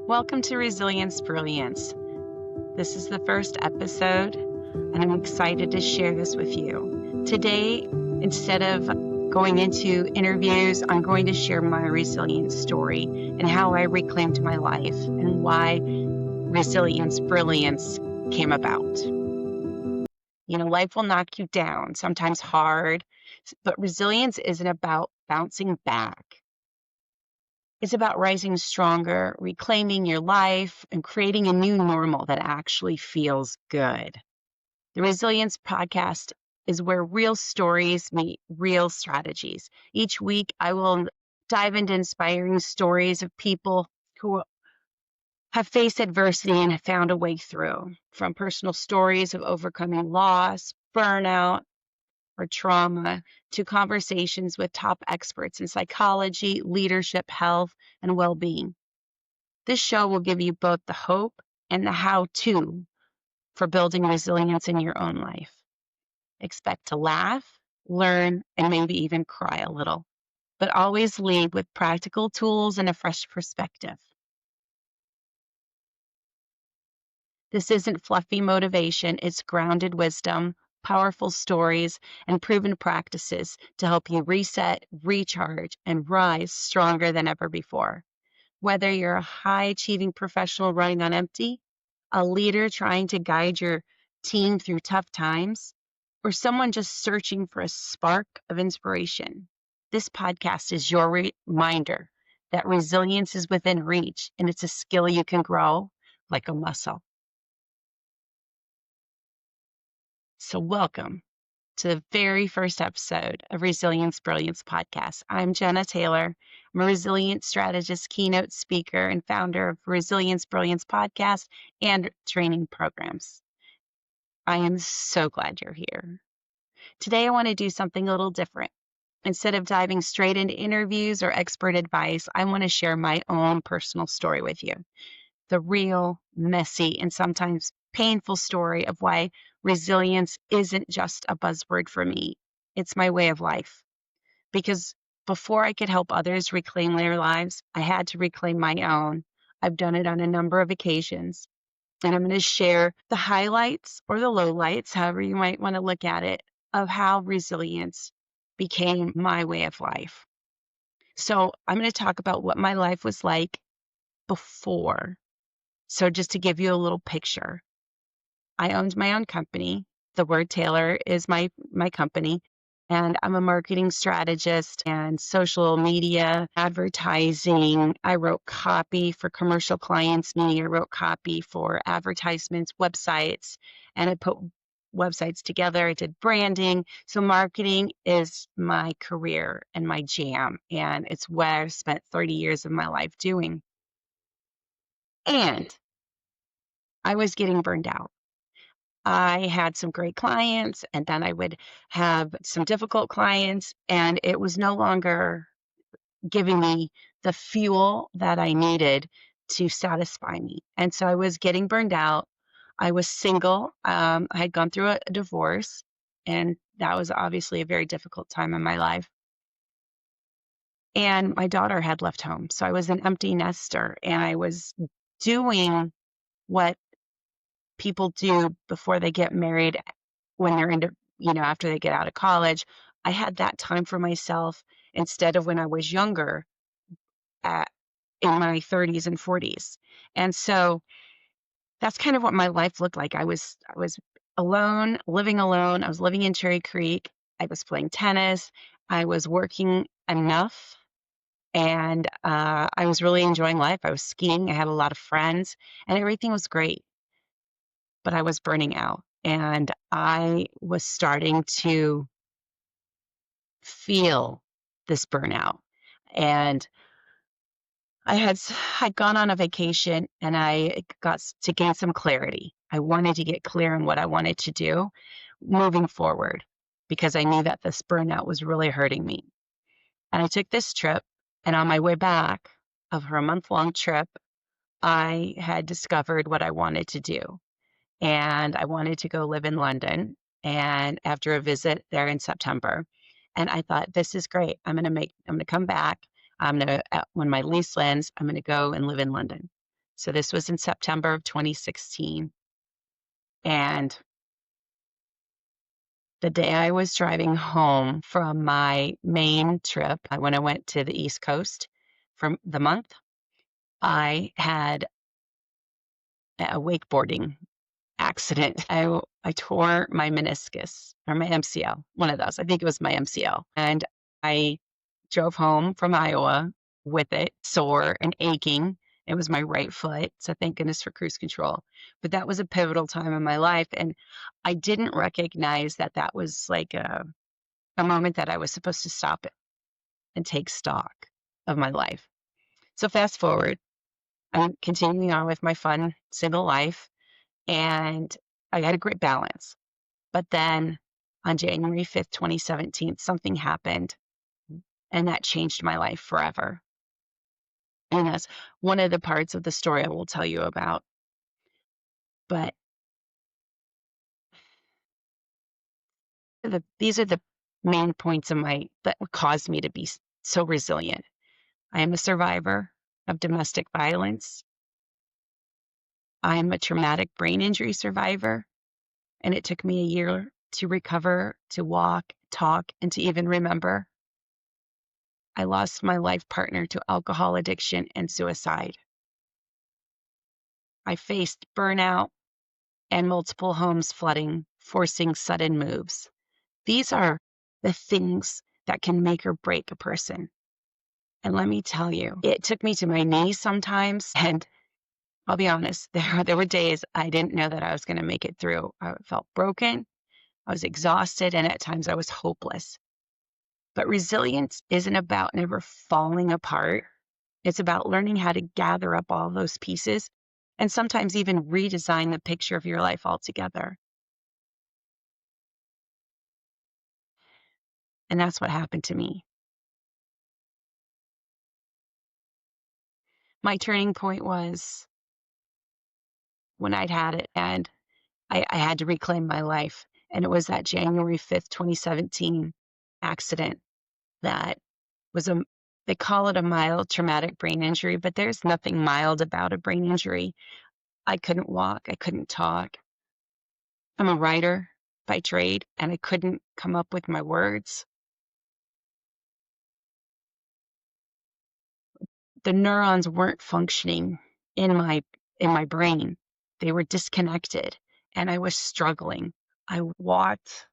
Welcome to Resilience Brilliance. This is the first episode, and I'm excited to share this with you. Today, instead of going into interviews, I'm going to share my resilience story and how I reclaimed my life and why Resilience Brilliance came about. Life will knock you down, sometimes hard, but resilience isn't about bouncing back. It's about rising stronger, reclaiming your life, and creating a new normal that actually feels good. The Resilience Podcast is where real stories meet real strategies. Each week, I will dive into inspiring stories of people who have faced adversity and have found a way through, from personal stories of overcoming loss, burnout, or trauma, to conversations with top experts in psychology, leadership, health, and well-being. This show will give you both the hope and the how-to for building resilience in your own life. Expect to laugh, learn, and maybe even cry a little, but always lead with practical tools and a fresh perspective. This isn't fluffy motivation, it's grounded wisdom, powerful stories, and proven practices to help you reset, recharge, and rise stronger than ever before. Whether you're a high-achieving professional running on empty, a leader trying to guide your team through tough times, or someone just searching for a spark of inspiration, this podcast is your reminder that resilience is within reach and it's a skill you can grow like a muscle. So welcome to the very first episode of Resilience Brilliance Podcast. I'm Jena Taylor. I'm a resilience strategist, keynote speaker, and founder of Resilience Brilliance Podcast and training programs. I am so glad you're here. Today, I want to do something a little different. Instead of diving straight into interviews or expert advice, I want to share my own personal story with you. The real, messy, and sometimes painful story of why resilience isn't just a buzzword for me. It's my way of life. Because before I could help others reclaim their lives, I had to reclaim my own. I've done it on a number of occasions. And I'm going to share the highlights or the lowlights, however you might want to look at it, of how resilience became my way of life. So I'm going to talk about what my life was like before. So just to give you a little picture, I owned my own company. The word Taylor is my company. And I'm a marketing strategist and social media advertising. I wrote copy for commercial clients, meaning I wrote copy for advertisements, websites, and I put websites together. I did branding. So marketing is my career and my jam. And it's what I've spent 30 years of my life doing. And I was getting burned out. I had some great clients, and then I would have some difficult clients, and it was no longer giving me the fuel that I needed to satisfy me. And so I was getting burned out. I was single. I had gone through a divorce, and that was obviously a very difficult time in my life. And my daughter had left home. So I was an empty nester, and I was doing what people do before they get married when they're into, after they get out of college. I had that time for myself instead of when I was younger in my 30s and 40s. And so that's kind of what my life looked like. I was alone, living alone. I was living in Cherry Creek. I was playing tennis. I was working enough. And I was really enjoying life. I was skiing. I had a lot of friends and everything was great. But I was burning out and I was starting to feel this burnout. And I'd gone on a vacation and I got to gain some clarity. I wanted to get clear on what I wanted to do moving forward because I knew that this burnout was really hurting me. And I took this trip, and on my way back of her month-long trip, I had discovered what I wanted to do. And I wanted to go live in London, and after a visit there in September. And I thought, this is great. I'm going to come back. When my lease ends, I'm going to go and live in London. So this was in September of 2016. And the day I was driving home from my main trip, when I went to the East Coast for the month, I had a wakeboarding accident. I tore my meniscus or my MCL, one of those. I think it was my MCL. And I drove home from Iowa with it sore and aching. It was my right foot. So thank goodness for cruise control. But that was a pivotal time in my life. And I didn't recognize that that was like a moment that I was supposed to stop it and take stock of my life. So fast forward, I'm continuing on with my fun single life, and I had a great balance. But then on January 5th, 2017, something happened, and that changed my life forever. And that's one of the parts of the story I will tell you about. But these are the main points of that caused me to be so resilient. I am a survivor of domestic violence. I am a traumatic brain injury survivor, and it took me a year to recover, to walk, talk, and to even remember. I lost my life partner to alcohol addiction and suicide. I faced burnout and multiple homes flooding, forcing sudden moves. These are the things that can make or break a person. And let me tell you, it took me to my knees sometimes. And I'll be honest, there were days I didn't know that I was going to make it through. I felt broken. I was exhausted. And at times I was hopeless. But resilience isn't about never falling apart. It's about learning how to gather up all those pieces and sometimes even redesign the picture of your life altogether. And that's what happened to me. My turning point was when I'd had it and I had to reclaim my life. And it was that January 5th, 2017 accident that was they call it a mild traumatic brain injury, but there's nothing mild about a brain injury. I couldn't walk. I couldn't talk. I'm a writer by trade, and I couldn't come up with my words. The neurons weren't functioning in my brain. They were disconnected, and I was struggling. I walked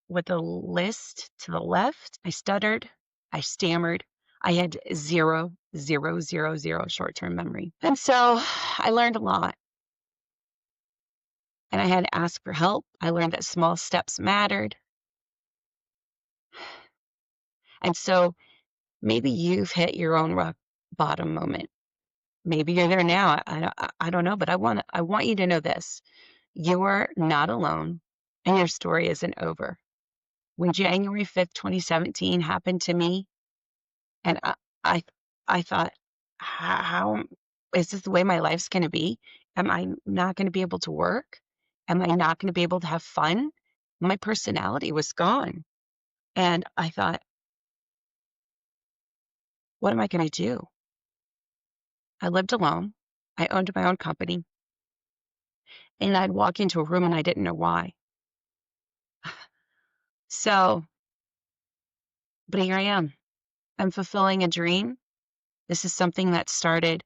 with a list to the left. I stuttered. I stammered. I had zero, zero, zero, zero short-term memory. And so I learned a lot. And I had to ask for help. I learned that small steps mattered. And so maybe you've hit your own rock bottom moment. Maybe you're there now. I don't know, but I want you to know this. You're not alone, and your story isn't over. When January 5th, 2017 happened to me, and I, I thought, how is this the way my life's going to be? Am I not going to be able to work? Am I not going to be able to have fun? My personality was gone. And I thought, what am I going to do? I lived alone. I owned my own company. And I'd walk into a room and I didn't know why. So, but here I am. I'm fulfilling a dream. This is something that started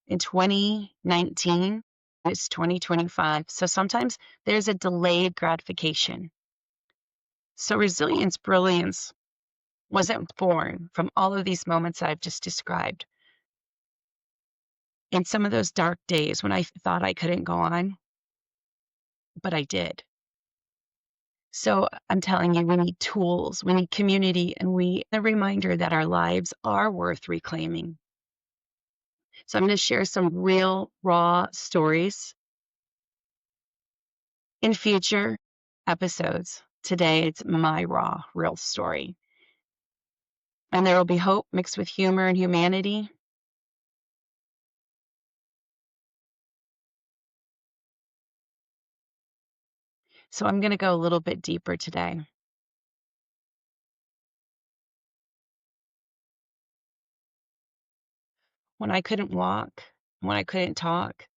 in 2019. It's 2025. So sometimes there's a delayed gratification. So resilience brilliance wasn't born from all of these moments I've just described. In some of those dark days when I thought I couldn't go on, but I did. So I'm telling you, we need tools, we need community, and a reminder that our lives are worth reclaiming. So I'm going to share some real, raw stories in future episodes. Today, it's my raw, real story. And there will be hope mixed with humor and humanity. So I'm going to go a little bit deeper today. When I couldn't walk, when I couldn't talk,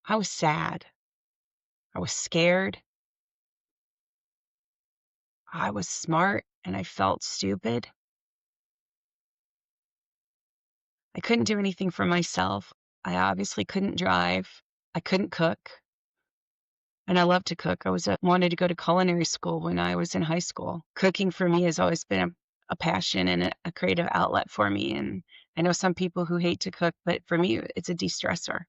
I was sad. I was scared. I was smart and I felt stupid. I couldn't do anything for myself. I obviously couldn't drive. I couldn't cook. And I love to cook. Wanted to go to culinary school when I was in high school. Cooking for me has always been a passion and a creative outlet for me. And I know some people who hate to cook, but for me, it's a de-stressor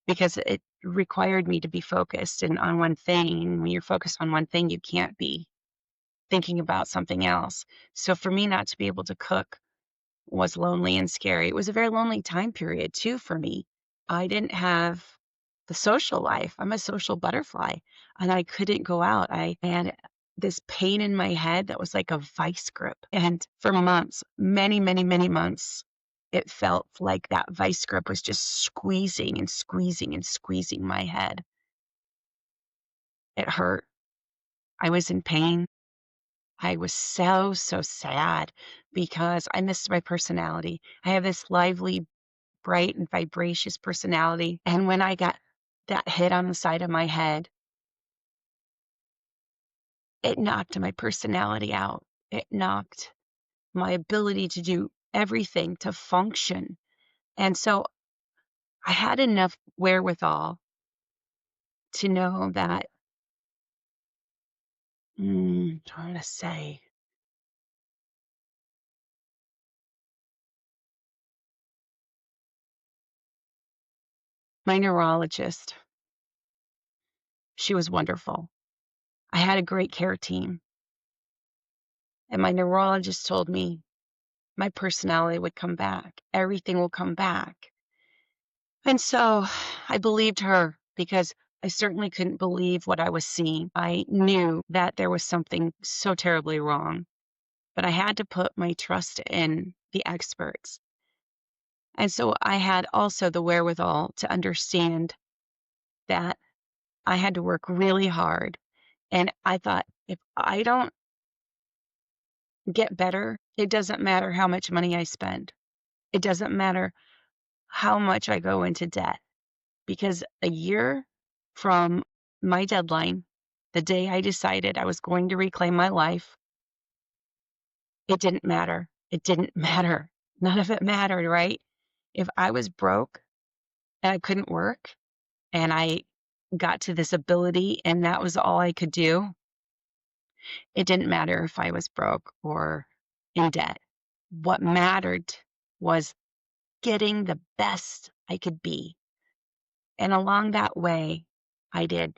because it required me to be focused and on one thing. And when you're focused on one thing, you can't be thinking about something else. So for me not to be able to cook was lonely and scary. It was a very lonely time period too for me. I didn't have the social life. I'm a social butterfly and I couldn't go out. I had this pain in my head that was like a vice grip. And for months, many, many, many months, it felt like that vice grip was just squeezing and squeezing and squeezing my head. It hurt. I was in pain. I was so, so sad because I missed my personality. I have this lively, bright, and vivacious personality. And when I got that hit on the side of my head, it knocked my personality out. It knocked my ability to do everything, to function. And so I had enough wherewithal to know that, trying to say, my neurologist, she was wonderful. I had a great care team. And my neurologist told me my personality would come back. Everything will come back. And so I believed her because I certainly couldn't believe what I was seeing. I knew that there was something so terribly wrong, but I had to put my trust in the experts. And so I had also the wherewithal to understand that I had to work really hard. And I thought, if I don't get better, it doesn't matter how much money I spend. It doesn't matter how much I go into debt. Because a year from my deadline, the day I decided I was going to reclaim my life, it didn't matter. It didn't matter. None of it mattered, right? If I was broke and I couldn't work and I got to this ability and that was all I could do, it didn't matter if I was broke or in debt. What mattered was getting the best I could be. And along that way, I did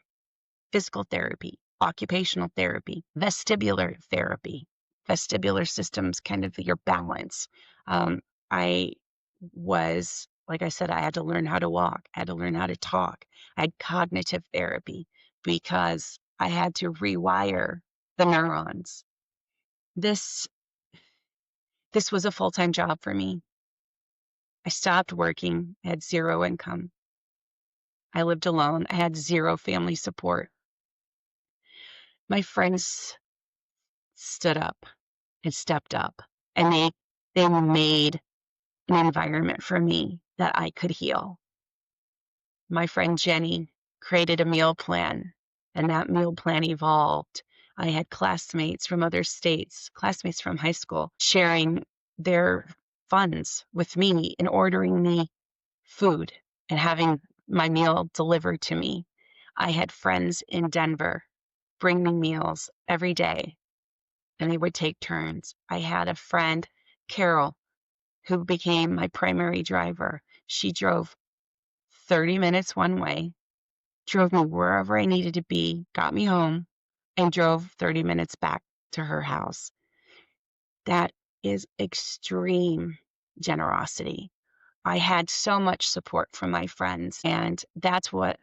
physical therapy, occupational therapy, vestibular therapy. Vestibular systems, kind of your balance. I was, like I said, I had to learn how to walk. I had to learn how to talk. I had cognitive therapy because I had to rewire the neurons. This this was a full-time job for me. I stopped working. I had zero income. I lived alone. I had zero family support. My friends stood up and stepped up and they made an environment for me that I could heal. My friend Jenny created a meal plan and that meal plan evolved. I had classmates from other states, classmates from high school, sharing their funds with me and ordering me food and having my meal delivered to me. I had friends in Denver bring me meals every day and they would take turns. I had a friend, Carol, who became my primary driver. She drove 30 minutes one way, drove me wherever I needed to be, got me home, and drove 30 minutes back to her house. That is extreme generosity. I had so much support from my friends, and that's what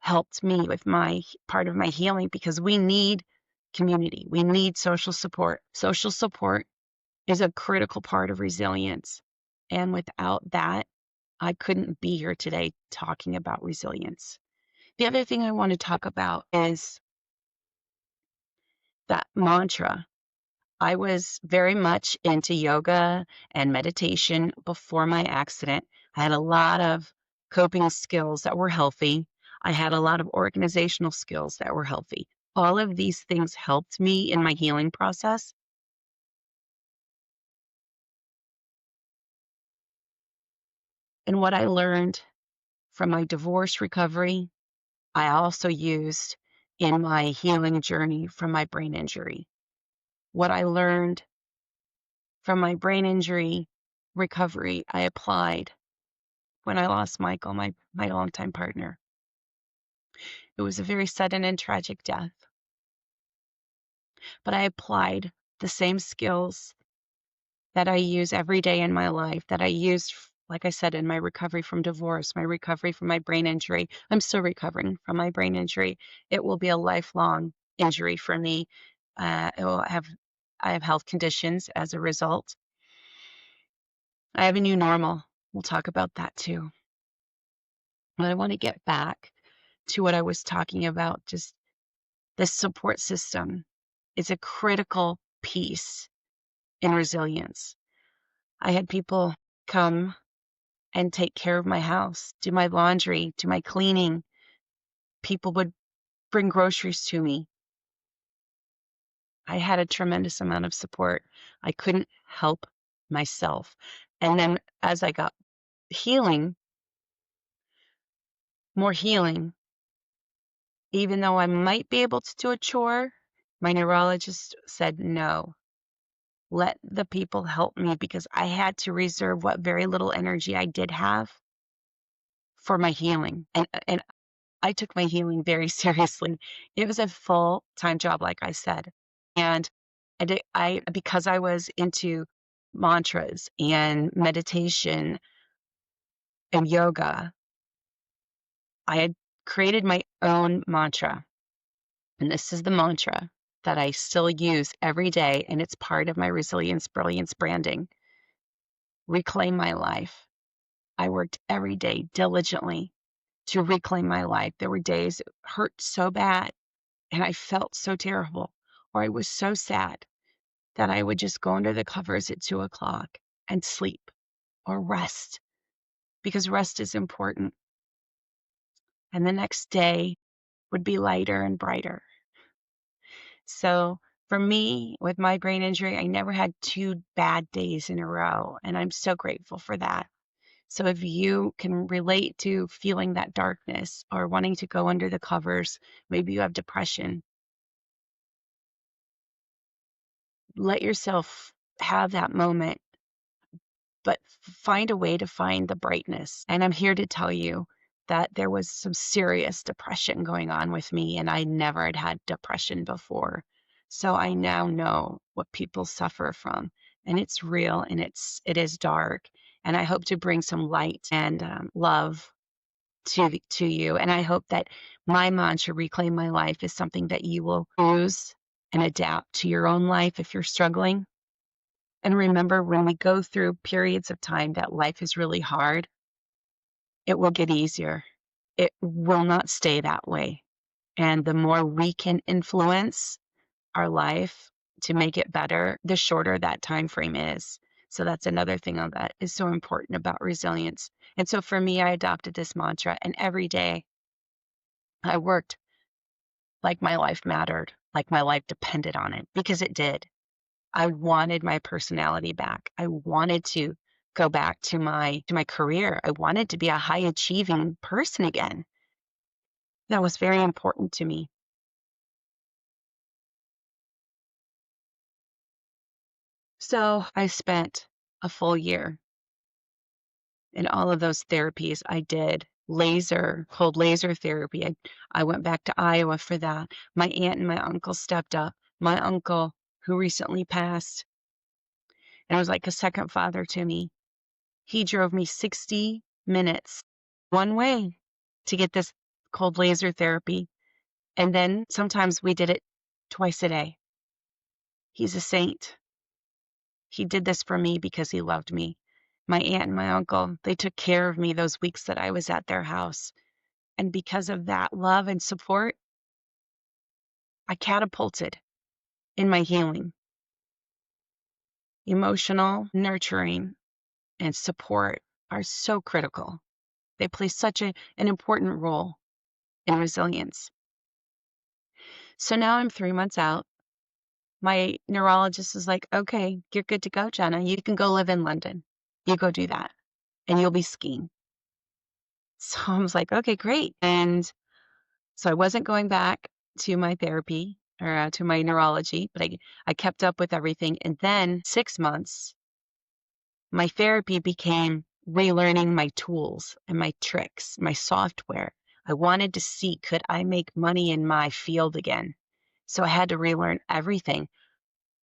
helped me with my part of my healing because we need community. We need social support. Social support is a critical part of resilience. And without that, I couldn't be here today talking about resilience. The other thing I want to talk about is that mantra. I was very much into yoga and meditation before my accident. I had a lot of coping skills that were healthy. I had a lot of organizational skills that were healthy. All of these things helped me in my healing process. And what I learned from my divorce recovery, I also used in my healing journey from my brain injury. What I learned from my brain injury recovery, I applied when I lost Michael, my longtime partner. It was a very sudden and tragic death, but I applied the same skills that I use every day in my life that I used, like I said, in my recovery from divorce, my recovery from my brain injury. I'm still recovering from my brain injury. It will be a lifelong injury for me. I have health conditions as a result. I have a new normal. We'll talk about that too. But I want to get back to what I was talking about. Just the support system is a critical piece in resilience. I had people come and take care of my house, do my laundry, do my cleaning. People would bring groceries to me. I had a tremendous amount of support. I couldn't help myself. And then as I got healing, more healing, even though I might be able to do a chore, my neurologist said no. Let the people help me because I had to reserve what very little energy I did have for my healing. And I took my healing very seriously. It was a full-time job, like I said. And because I was into mantras and meditation and yoga, I had created my own mantra. And this is the mantra that I still use every day, and it's part of my Resilience Brilliance branding. Reclaim my life. I worked every day diligently to reclaim my life. There were days it hurt so bad and I felt so terrible, or I was so sad that I would just go under the covers at 2 o'clock and sleep or rest because rest is important. And the next day would be lighter and brighter. So for me, with my brain injury, I never had 2 bad days in a row. And I'm so grateful for that. So if you can relate to feeling that darkness or wanting to go under the covers, maybe you have depression, let yourself have that moment, but find a way to find the brightness. And I'm here to tell you that there was some serious depression going on with me, and I never had depression before. So I now know what people suffer from, and it's real and it is dark. And I hope to bring some light and love to you. And I hope that my mantra, Reclaim My Life, is something that you will use and adapt to your own life if you're struggling. And remember, when we go through periods of time that life is really hard, it will get easier. It will not stay that way. And the more we can influence our life to make it better, the shorter that time frame is. So that's another thing that is so important about resilience. And so for me, I adopted this mantra, and every day I worked like my life mattered, like my life depended on it, because it did. I wanted my personality back. I wanted to go back to my career. I wanted to be a high achieving person again. That was very important to me. So I spent a full year in all of those therapies. I did cold laser therapy. I went back to Iowa for that. My aunt and my uncle stepped up. My uncle, who recently passed, and was like a second father to me, he drove me 60 minutes one way to get this cold laser therapy. And then sometimes we did it twice a day. He's a saint. He did this for me because he loved me. My aunt and my uncle, they took care of me those weeks that I was at their house. And because of that love and support, I catapulted in my healing. Emotional nurturing and support are so critical. They play such an important role in resilience. So now I'm 3 months out. My neurologist is like, okay, you're good to go, Jena. You can go live in London. You go do that and you'll be skiing. So I was like, okay, great. And so I wasn't going back to my therapy or to my neurology, but I kept up with everything. And then 6 months, my therapy became relearning my tools and my tricks, my software. I wanted to see, could I make money in my field again? So I had to relearn everything.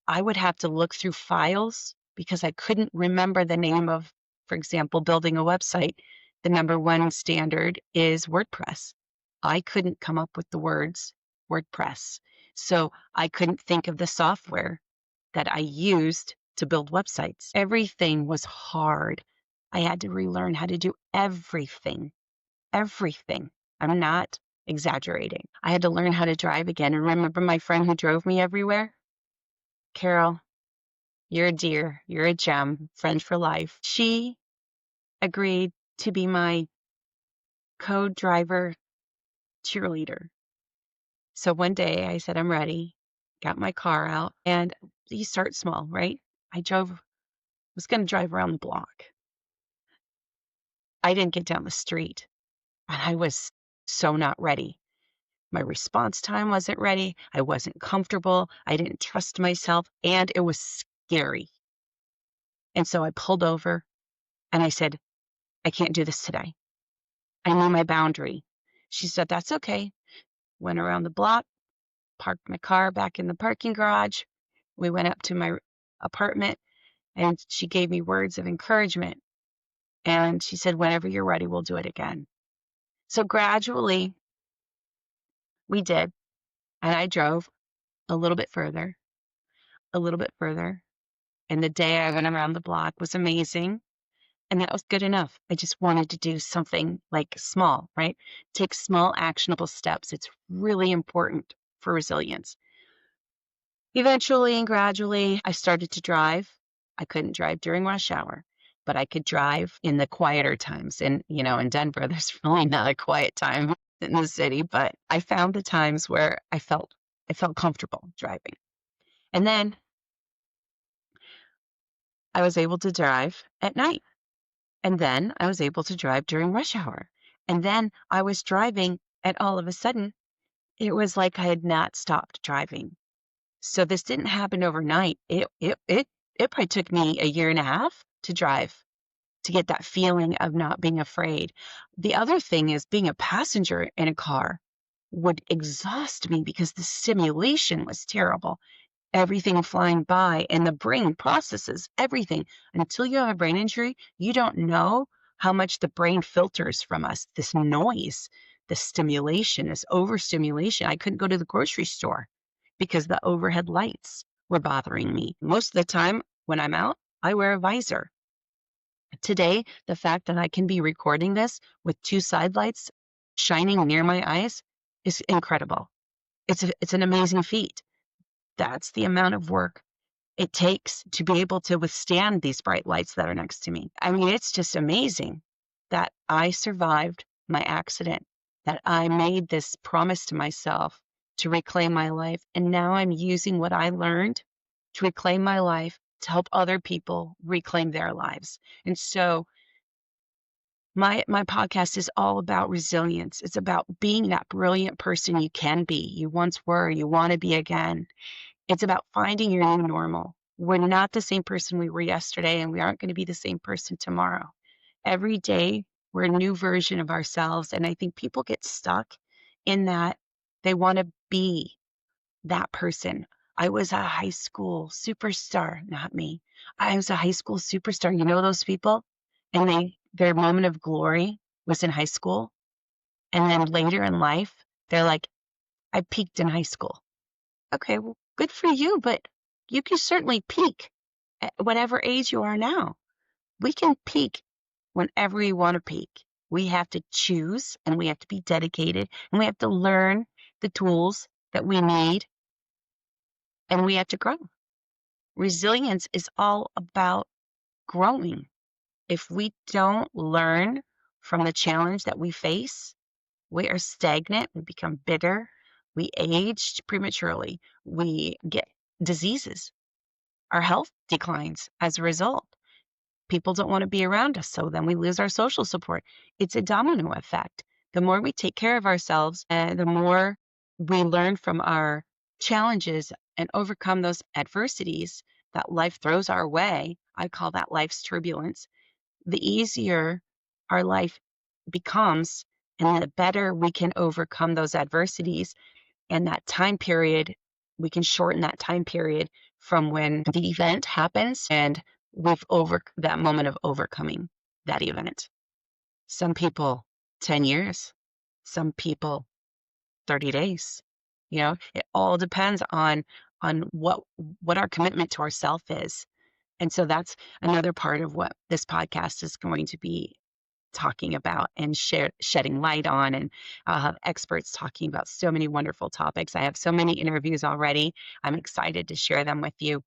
I would have to look through files because I couldn't remember the name of, for example, building a website. The number one standard is WordPress. I couldn't come up with the words WordPress. So I couldn't think of the software that I used to build websites. Everything was hard. I had to relearn how to do everything. Everything. I'm not exaggerating. I had to learn how to drive again. And remember my friend who drove me everywhere? Carol, you're a dear. You're a gem. Friend for life. She agreed to be my co-driver cheerleader. So one day I said, I'm ready. Got my car out. And you start small, right? I was going to drive around the block. I didn't get down the street. And I was so not ready. My response time wasn't ready. I wasn't comfortable. I didn't trust myself. And it was scary. And so I pulled over and I said, I can't do this today. I knew my boundary. She said, that's okay. Went around the block, parked my car back in the parking garage. We went up to my apartment and she gave me words of encouragement. And she said, whenever you're ready, we'll do it again. So gradually we did. And I drove a little bit further, a little bit further. And the day I went around the block was amazing. And that was good enough. I just wanted to do something like small, right? Take small actionable steps. It's really important for resilience. Eventually and gradually, I started to drive. I couldn't drive during rush hour, but I could drive in the quieter times. And, in Denver, there's really not a quiet time in the city, but I found the times where I felt comfortable driving. And then I was able to drive at night. And then I was able to drive during rush hour. And then I was driving, and all of a sudden, it was like I had not stopped driving. So this didn't happen overnight. It probably took me a year and a half to drive, to get that feeling of not being afraid. The other thing is being a passenger in a car would exhaust me because the stimulation was terrible. Everything flying by, and the brain processes everything. Until you have a brain injury, you don't know how much the brain filters from us. This noise, the stimulation, this overstimulation. I couldn't go to the grocery store because the overhead lights were bothering me. Most of the time when I'm out, I wear a visor. Today, the fact that I can be recording this with 2 side lights shining near my eyes is incredible. It's an amazing feat. That's the amount of work it takes to be able to withstand these bright lights that are next to me. I mean, it's just amazing that I survived my accident, that I made this promise to myself to reclaim my life. And now I'm using what I learned to reclaim my life to help other people reclaim their lives. And so my podcast is all about resilience. It's about being that brilliant person you can be, you once were, you want to be again. It's about finding your new normal. We're not the same person we were yesterday, and we aren't going to be the same person tomorrow. Every day, we're a new version of ourselves. And I think people get stuck in that they want to be that person. I was a high school superstar, not me. I was a high school superstar. You know those people? And their moment of glory was in high school. And then later in life, they're like, I peaked in high school. Okay, well, good for you, but you can certainly peak at whatever age you are now. We can peak whenever we want to peak. We have to choose, and we have to be dedicated, and we have to learn the tools that we need, and we have to grow. Resilience is all about growing. If we don't learn from the challenge that we face, we are stagnant, we become bitter, we age prematurely, we get diseases, our health declines as a result. People don't want to be around us, so then we lose our social support. It's a domino effect. The more we take care of ourselves, the more we learn from our challenges and overcome those adversities that life throws our way. I call that life's turbulence. The easier our life becomes, and the better we can overcome those adversities. And that time period, we can shorten that time period from when the event happens and we've over that moment of overcoming that event. Some people 10 years, some people 30 days. It all depends on what our commitment to ourself is. And so that's another part of what this podcast is going to be talking about and shedding light on. And I'll have experts talking about so many wonderful topics. I have so many interviews already. I'm excited to share them with you.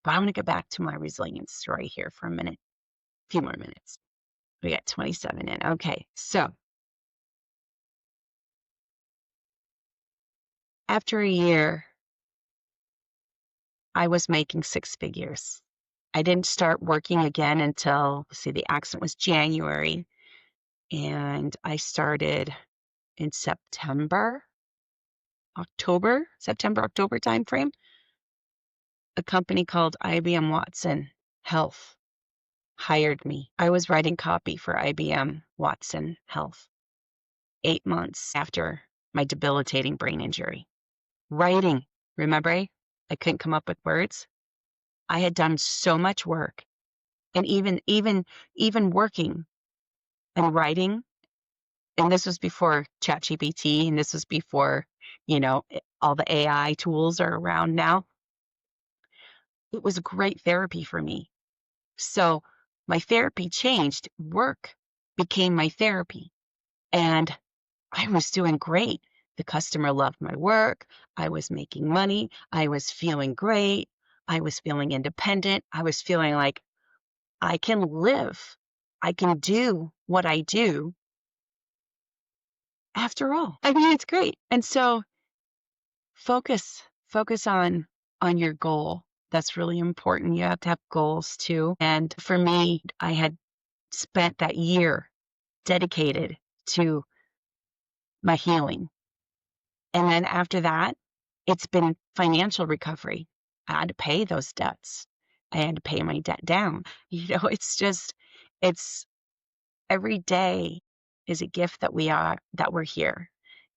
But I'm going to get back to my resilience story here for a few more minutes. We got 27 in. Okay, so after a year, I was making six figures. I didn't start working again until, the accident was January, and I started in September, October timeframe. A company called IBM Watson Health hired me. I was writing copy for IBM Watson Health 8 months after my debilitating brain injury. Writing, remember, I couldn't come up with words. I had done so much work, and even working and writing. And this was before ChatGPT, and this was before, all the AI tools are around now. It was a great therapy for me. So my therapy changed. Work became my therapy, and I was doing great. The customer loved my work. I was making money. I was feeling great. I was feeling independent. I was feeling like I can live. I can do what I do after all. I mean, it's great. And so focus on your goal. That's really important. You have to have goals too. And for me, I had spent that year dedicated to my healing. And then after that, it's been financial recovery. I had to pay those debts. I had to pay my debt down. It's every day is a gift that we're here.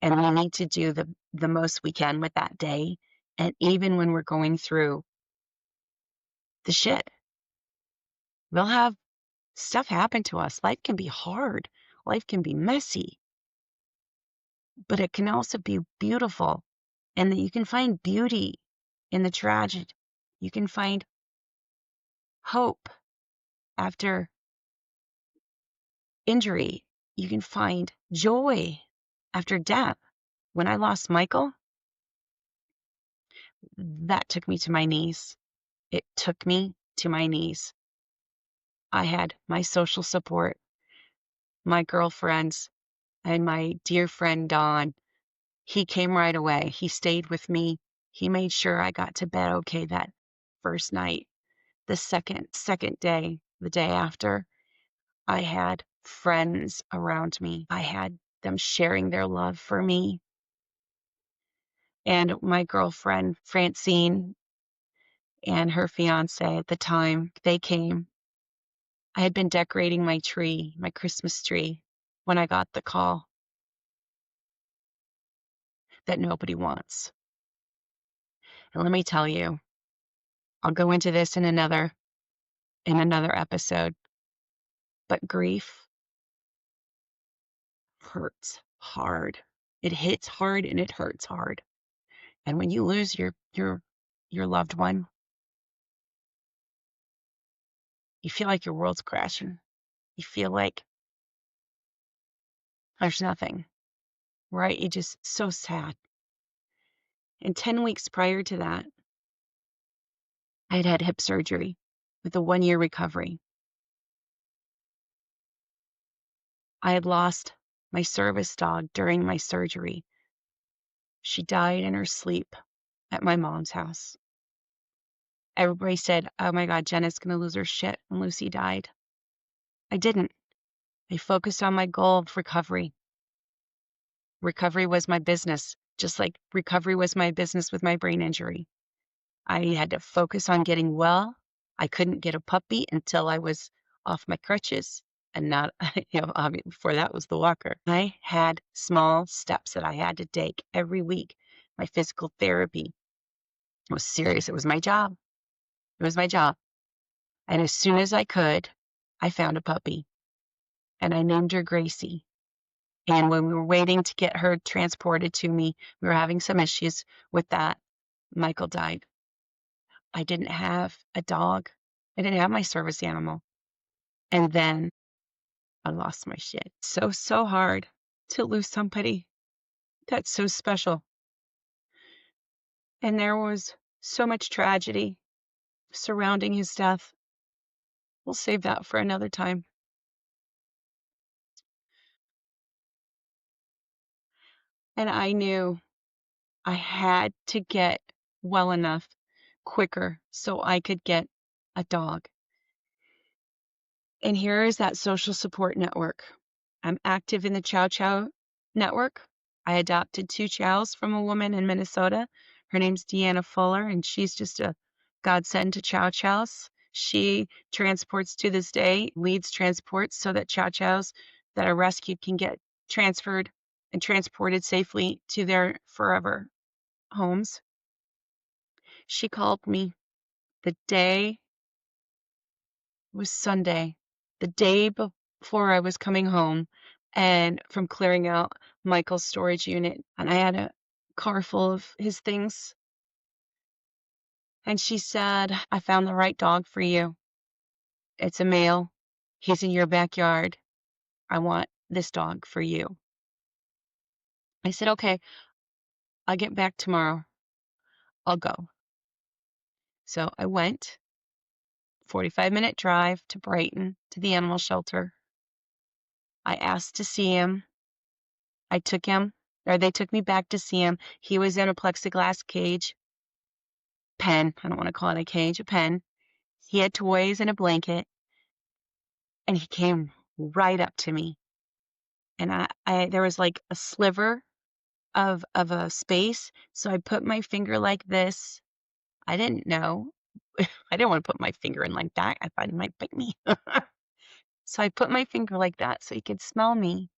And we need to do the most we can with that day. And even when we're going through the shit, we'll have stuff happen to us. Life can be hard. Life can be messy, but it can also be beautiful. And that you can find beauty in the tragedy. You can find hope after injury. You can find joy after death. When I lost Michael, that took me to my knees. It took me to my knees. I had my social support, my girlfriends, and my dear friend Don. He came right away. He stayed with me. He made sure I got to bed okay that first night. The second day, the day after, I had friends around me. I had them sharing their love for me. And my girlfriend, Francine, and her fiance at the time, they came. I had been decorating my tree, my Christmas tree, when I got the call that nobody wants. And let me tell you, I'll go into this in another episode, but grief hurts hard. It hits hard and it hurts hard. And when you lose your loved one, you feel like your world's crashing. You feel like there's nothing, right? You're just so sad. And 10 weeks prior to that, I had had hip surgery with a 1-year recovery. I had lost my service dog during my surgery. She died in her sleep at my mom's house. Everybody said, oh my God, Jenna's going to lose her shit when Lucy died. I didn't. I focused on my goal of recovery. Recovery was my business, just like recovery was my business with my brain injury. I had to focus on getting well. I couldn't get a puppy until I was off my crutches and not, before that was the walker. I had small steps that I had to take every week. My physical therapy was serious. It was my job. It was my job. And as soon as I could, I found a puppy and I named her Gracie. And when we were waiting to get her transported to me, we were having some issues with that. Michael died. I didn't have a dog. I didn't have my service animal. And then I lost my shit. So hard to lose somebody that's so special. And there was so much tragedy surrounding his death. We'll save that for another time. And I knew I had to get well enough quicker so I could get a dog. And here is that social support network. I'm active in the Chow Chow network. I adopted 2 chows from a woman in Minnesota. Her name's Jena Taylor, and she's just a godsend to Chow Chows. She transports to this day, leads transports so that Chow Chows that are rescued can get transferred and transported safely to their forever homes. She called me the day, it was Sunday, the day before I was coming home and from clearing out Michael's storage unit. And I had a car full of his things. And she said, I found the right dog for you. It's a male. He's in your backyard. I want this dog for you. I said, okay, I'll get back tomorrow. I'll go. So I went, 45-minute drive to Brighton to the animal shelter. I asked to see him. I took him, or they took me back to see him. He was in a plexiglass cage, pen. I don't want to call it a cage, a pen. He had toys and a blanket, and he came right up to me. And there was like a sliver of a space, so I put my finger like this. I didn't know. I didn't want to put my finger in like that. I thought he might bite me. So I put my finger like that so he could smell me.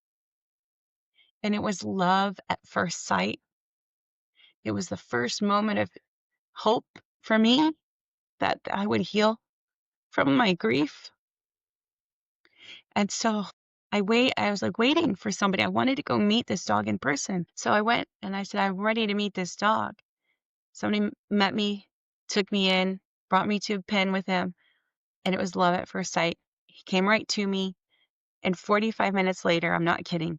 And it was love at first sight. It was the first moment of hope for me that I would heal from my grief. And so I was like waiting for somebody. I wanted to go meet this dog in person. So I went and I said, I'm ready to meet this dog. Somebody met me, took me in, brought me to a pen with him, and it was love at first sight. He came right to me, and 45 minutes later, I'm not kidding,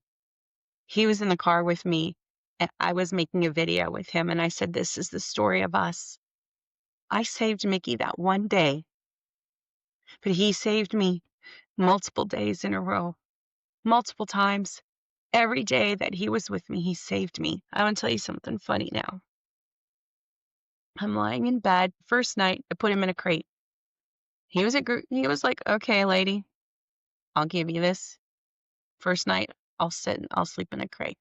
he was in the car with me, and I was making a video with him, and I said, this is the story of us. I saved Mickey that one day, but he saved me multiple days in a row, multiple times. Every day that he was with me, he saved me. I want to tell you something funny now. I'm lying in bed. First night, I put him in a crate. He was like, okay, lady, I'll give you this. First night, I'll sleep in a crate.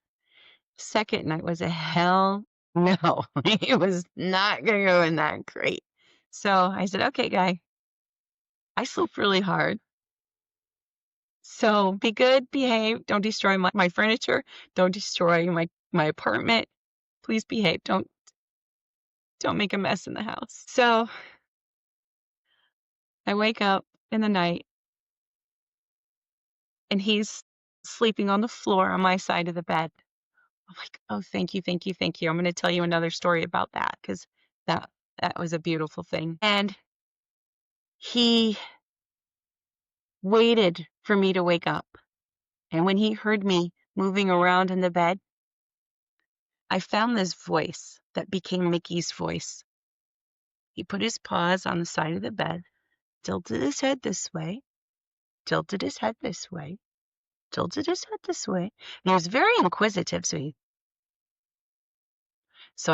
Second night was a hell no. He was not going to go in that crate. So I said, okay, guy, I sleep really hard. So be good, behave. Don't destroy my furniture. Don't destroy my apartment. Please behave. Don't make a mess in the house. So I wake up in the night and he's sleeping on the floor on my side of the bed. I'm like, oh, thank you, thank you, thank you. I'm going to tell you another story about that because that was a beautiful thing. And he waited for me to wake up. And when he heard me moving around in the bed, I found this voice that became Mickey's voice. He put his paws on the side of the bed, tilted his head this way, tilted his head this way, tilted his head this way. And he was very inquisitive, so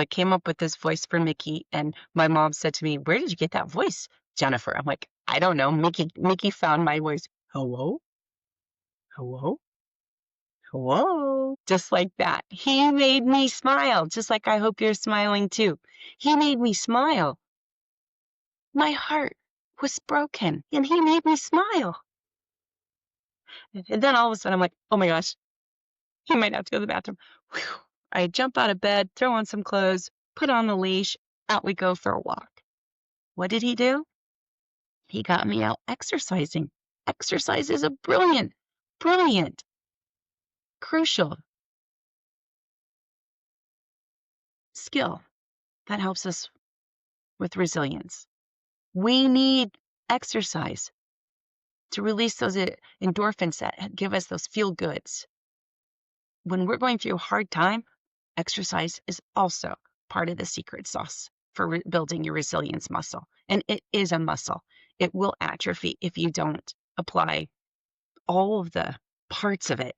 I came up with this voice for Mickey, and my mom said to me, "Where did you get that voice, Jennifer?" I'm like, "I don't know. Mickey found my voice. Hello? Hello? Hello?" Just like that. He made me smile, just like I hope you're smiling too. He made me smile. My heart was broken, and he made me smile. And then all of a sudden, I'm like, oh my gosh, he might have to go to the bathroom. Whew. I jump out of bed, throw on some clothes, put on the leash, out we go for a walk. What did he do? He got me out exercising. Exercise is a brilliant, crucial skill that helps us with resilience. We need exercise to release those endorphins that give us those feel goods. When we're going through a hard time, exercise is also part of the secret sauce for building your resilience muscle. And it is a muscle. It will atrophy if you don't apply all of the parts of it.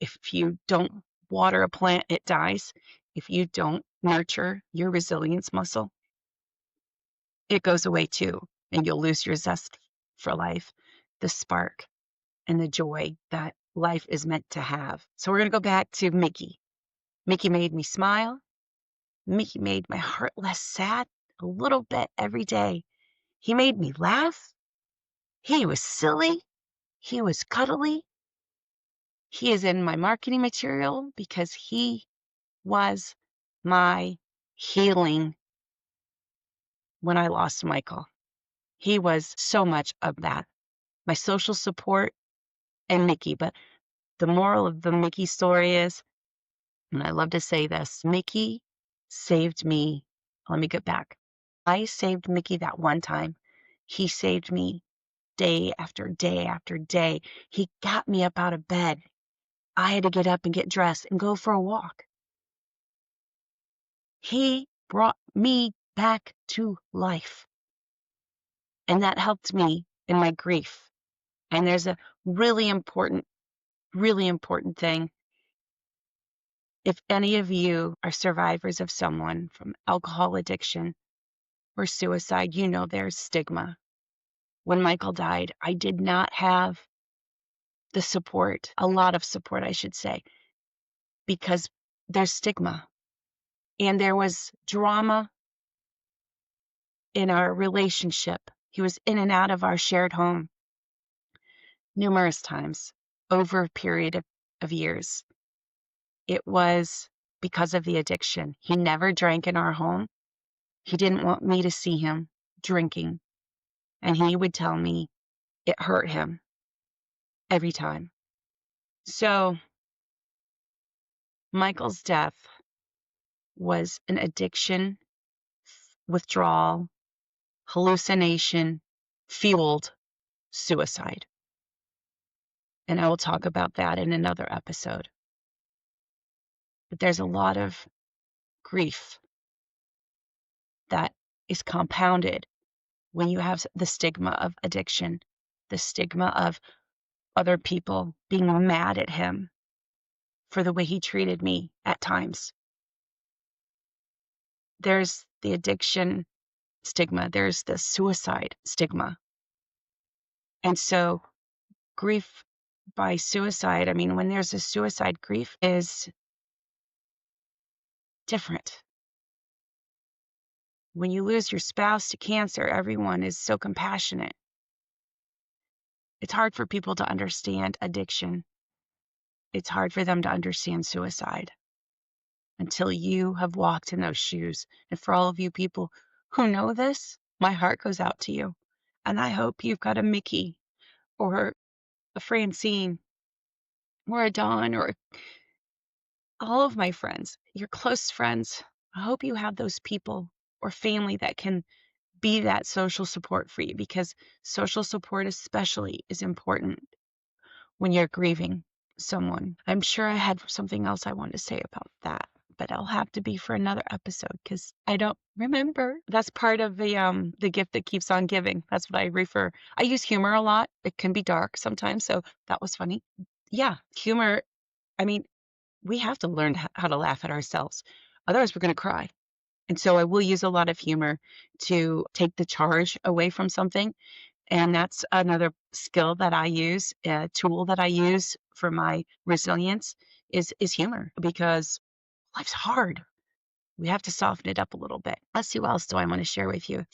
If you don't water a plant, it dies. If you don't nurture your resilience muscle, it goes away too. And you'll lose your zest for life, the spark and the joy that life is meant to have. So we're going to go back to Mickey. Mickey made me smile. Mickey made my heart less sad a little bit every day. He made me laugh. He was silly. He was cuddly. He is in my marketing material because he was my healing when I lost Michael. He was so much of that. My social support and Mickey. But the moral of the Mickey story is, and I love to say this, Mickey saved me. Let me get back. I saved Mickey that one time. He saved me day after day after day. He got me up out of bed. I had to get up and get dressed and go for a walk. He brought me back to life. And that helped me in my grief. And there's a really important thing. If any of you are survivors of someone from alcohol addiction or suicide, you know there's stigma. When Michael died, I did not have the support, a lot of support, I should say, because there's stigma. And there was drama in our relationship. He was in and out of our shared home numerous times over a period of years. It was because of the addiction. He never drank in our home. He didn't want me to see him drinking. And he would tell me it hurt him every time. So Michael's death was an addiction, withdrawal, hallucination, fueled suicide. And I will talk about that in another episode. But there's a lot of grief that is compounded when you have the stigma of addiction, the stigma of other people being mad at him for the way he treated me at times. There's the addiction stigma, there's the suicide stigma. And so grief by suicide, I mean, when there's a suicide, grief is different. When you lose your spouse to cancer, everyone is so compassionate. It's hard for people to understand addiction. It's hard for them to understand suicide until you have walked in those shoes. And for all of you people who know this, my heart goes out to you. And I hope you've got a Mickey or a Francine or a Dawn or all of my friends, your close friends. I hope you have those people or family that can be that social support for you, because social support especially is important when you're grieving someone. I'm sure I had something else I wanted to say about that, but it'll have to be for another episode because I don't remember. That's part of the gift that keeps on giving. That's what I refer. I use humor a lot. It can be dark sometimes, so that was funny. Yeah, humor. I mean, we have to learn how to laugh at ourselves. Otherwise, we're going to cry. And so I will use a lot of humor to take the charge away from something. And that's another skill that I use, a tool that I use for my resilience is humor, because life's hard. We have to soften it up a little bit. Let's see, what else do I want to share with you?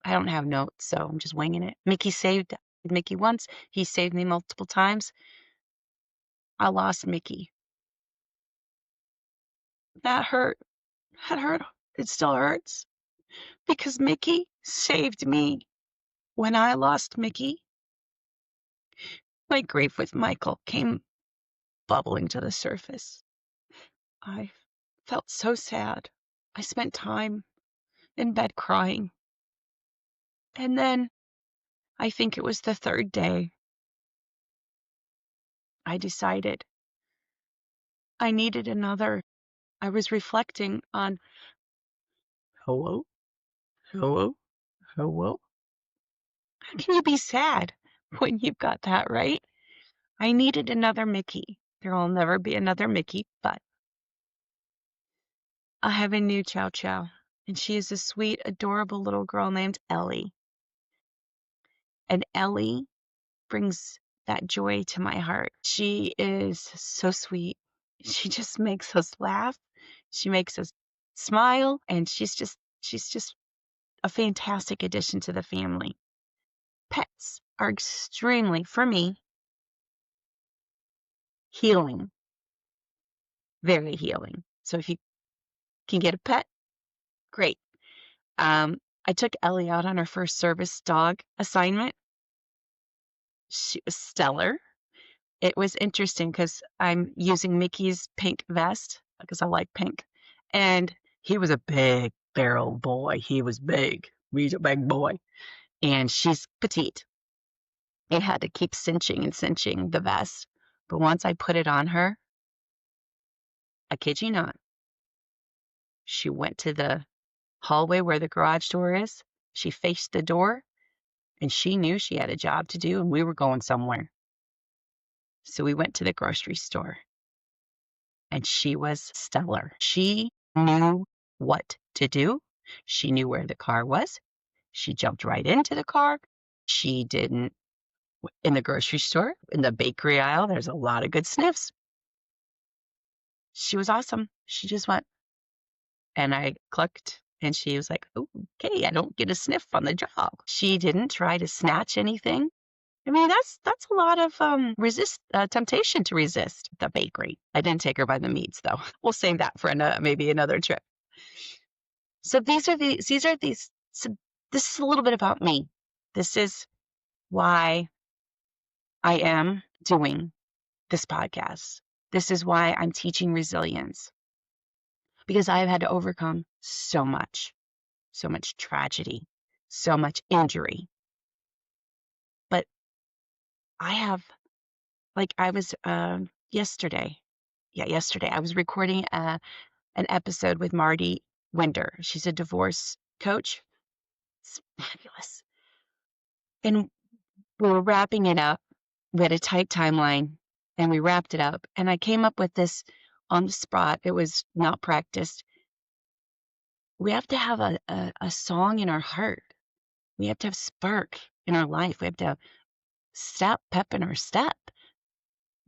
I don't have notes, so I'm just winging it. Mickey saved Mickey once. He saved me multiple times. I lost Mickey. That hurt. That hurt. It still hurts because Mickey saved me. When I lost Mickey, my grief with Michael came bubbling to the surface. I felt so sad. I spent time in bed crying. And then I think it was the third day, I decided I needed another. I was reflecting on hello, hello, hello. How can you be sad when you've got that, right? I needed another Mickey. There will never be another Mickey, but I have a new Chow Chow, and she is a sweet, adorable little girl named Ellie. And Ellie brings that joy to my heart. She is so sweet. She just makes us laugh. She makes us smile, and she's just a fantastic addition to the family. Pets are extremely, for me, healing, very healing. So if you can get a pet, great. I took Ellie out on her first service dog assignment. She was stellar. It was interesting because I'm using Mickey's pink vest because I like pink. And he was a big barrel boy. He was big. He's a big boy. And she's petite. I had to keep cinching and cinching the vest. But once I put it on her, I kid you not, she went to the hallway where the garage door is. She faced the door and she knew she had a job to do and we were going somewhere. So we went to the grocery store. And she was stellar. She knew what to do. She knew where the car was. She jumped right into the car. She didn't, in the grocery store, in the bakery aisle, there's a lot of good sniffs. She was awesome. She just went, and I clucked, and she was like, okay, I don't get a sniff on the job. She didn't try to snatch anything. I mean, that's a lot of temptation to resist the bakery. I didn't take her by the meats, though. We'll save that for maybe another trip. So these are these. So this is a little bit about me. This is why I am doing this podcast. This is why I'm teaching resilience, because I've had to overcome so much tragedy, so much injury. But I have, like I was yesterday, I was recording an episode with Marty Winder. She's a divorce coach. It's fabulous. And we were wrapping it up. We had a tight timeline and we wrapped it up. And I came up with this on the spot. It was not practiced. We have to have a song in our heart. We have to have spark in our life. We have to have pep in our step.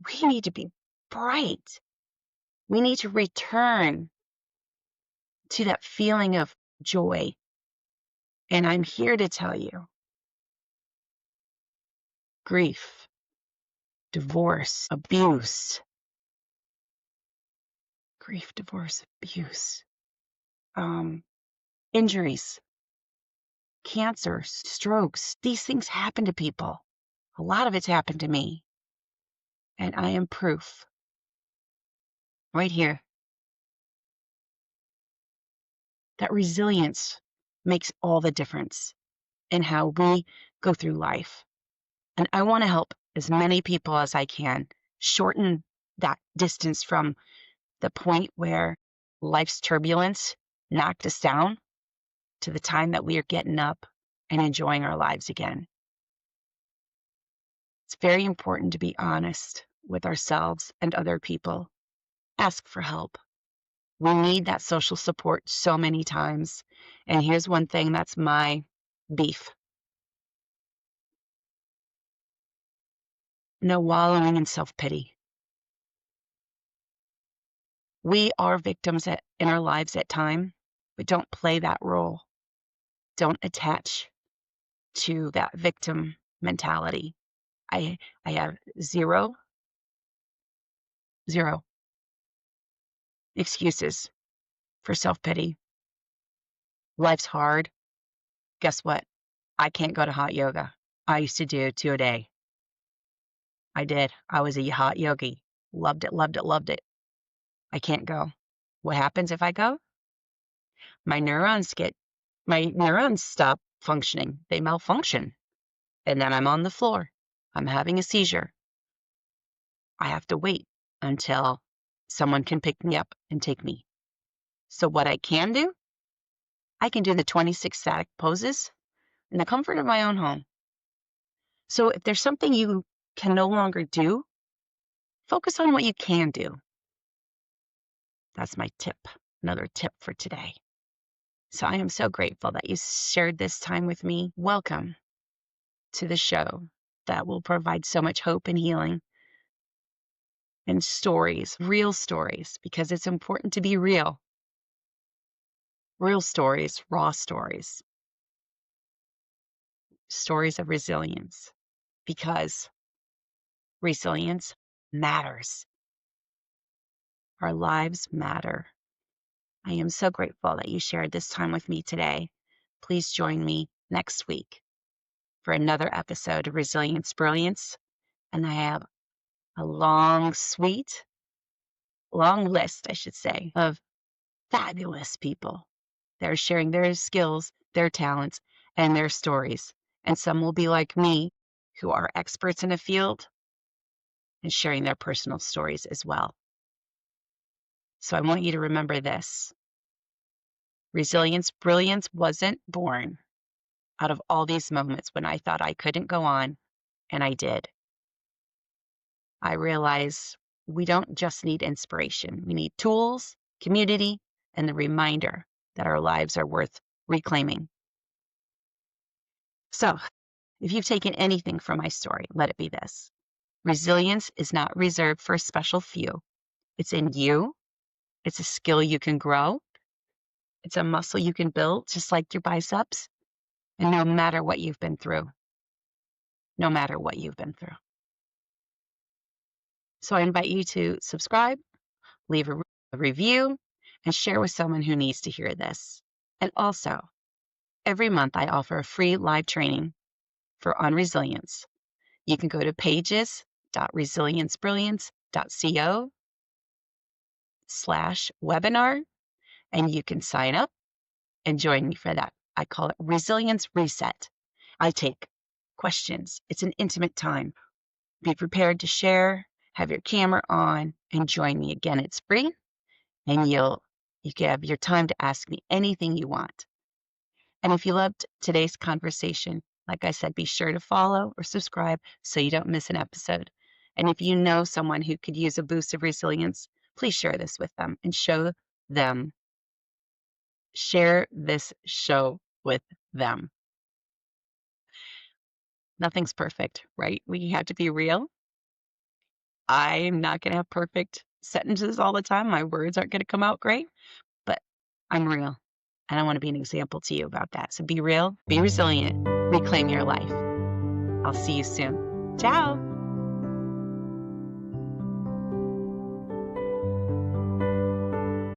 We need to be bright. We need to return to that feeling of joy. And I'm here to tell you, grief, divorce, abuse, injuries, cancers, strokes, these things happen to people. A lot of it's happened to me. And I am proof right here that resilience makes all the difference in how we go through life. And I want to help as many people as I can shorten that distance from the point where life's turbulence knocked us down to the time that we are getting up and enjoying our lives again. It's very important to be honest with ourselves and other people. Ask for help. We need that social support so many times. And here's one thing that's my beef. No wallowing in self-pity. We are victims in our lives at times, but don't play that role. Don't attach to that victim mentality. I have zero excuses for self-pity. Life's hard. Guess what? I can't go to hot yoga. I used to do 2 a day. I did. I was a hot yogi. Loved it, loved it, loved it. I can't go. What happens if I go? My neurons stop functioning. They malfunction. And then I'm on the floor. I'm having a seizure. I have to wait until someone can pick me up and take me. So what I can do, I can do the 26 static poses in the comfort of my own home. So if there's something you can no longer do, focus on what you can do. That's my tip, another tip for today. So I am so grateful that you shared this time with me. Welcome to the show that will provide so much hope and healing and stories, real stories, because it's important to be real. Real stories, raw stories, stories of resilience, because resilience matters. Our lives matter. I am so grateful that you shared this time with me today. Please join me next week for another episode of Resilience Brilliance. And I have a long list, I should say, of fabulous people that are sharing their skills, their talents, and their stories. And some will be like me, who are experts in a field and sharing their personal stories as well. So I want you to remember this. Resilience Brilliance wasn't born out of all these moments when I thought I couldn't go on, and I did. I realize we don't just need inspiration. We need tools, community, and the reminder that our lives are worth reclaiming. So, if you've taken anything from my story, let it be this. Resilience is not reserved for a special few. It's in you. It's a skill you can grow. It's a muscle you can build, just like your biceps. And no matter what you've been through. So I invite you to subscribe, leave a review, and share with someone who needs to hear this. And also, every month I offer a free live training on resilience. You can go to pages.resilienceBrilliance.co/webinar, and you can sign up and join me for that. I call it Resilience Reset. I take questions. It's an intimate time. Be prepared to share, have your camera on, and join me. Again, it's free, and you can have your time to ask me anything you want. And if you loved today's conversation, like I said, be sure to follow or subscribe so you don't miss an episode. And if you know someone who could use a boost of resilience, please share this with them and share this show with them. Nothing's perfect, right? We have to be real. I'm not going to have perfect sentences all the time. My words aren't going to come out great, but I'm real. And I want to be an example to you about that. So be real, be resilient, reclaim your life. I'll see you soon. Ciao.